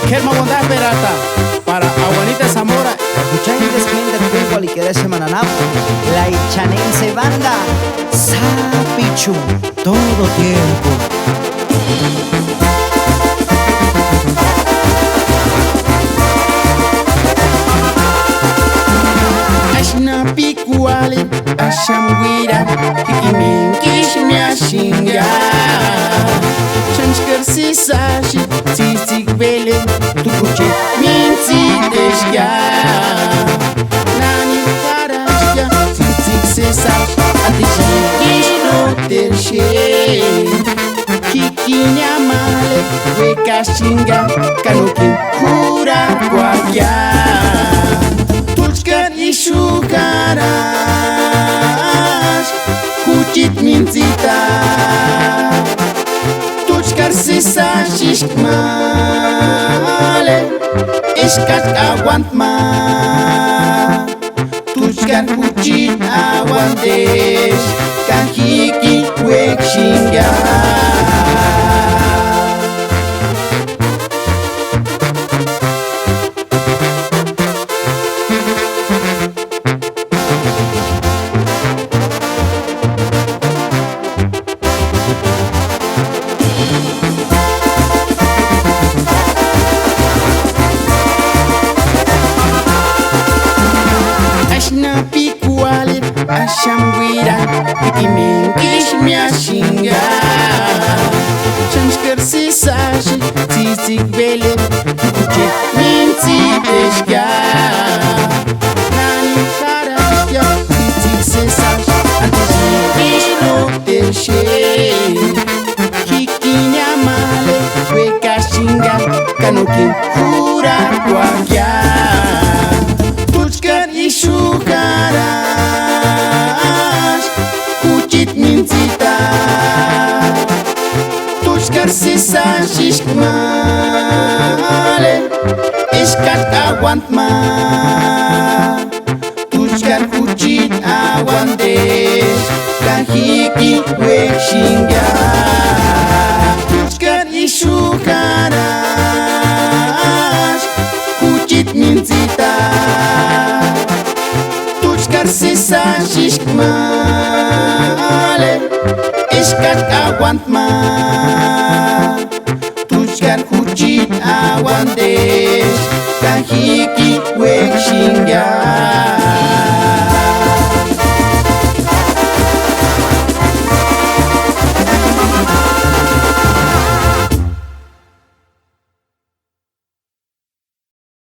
Germa Bondad Peralta, para Aguanita Zamora. Escuchantes gente de cualquier semana la ichanense banda Sapichu, todo tiempo. Ashna pikuale, ashamwira, kikimin kishmia shinga. Chanskar sisashi, tisik bele, tukuche minti deshga. Nani parashga, tisik sisashi, atishi kino tershe. Kikinya male, weka shinga, kanukin kura kwakya. Ishukaras kuchit minzita tuchkar sisashish male ishkat aguantma tuchkar kuchit aguantesh kahiki wekshinga. Ashna pikuale, ashamwira, kikimin kishmia shinga. Chanskar sisashi, tisik bele, tukuche minti deshga. Nani karashya, tisik sisashi, atishi kino tershe. Kikinya male, weka shinga, kanukin kura kwakya. Ishukaras kuchit minzita tuchkar sisashish male ishkat aguantma tuchkar kuchit aguantesh kahiki wekshinga. Tuchkar ishukaras kuchit minzita sisashish male ishkat aguantma tuchkar kuchit aguantesh kahiki wekshinga.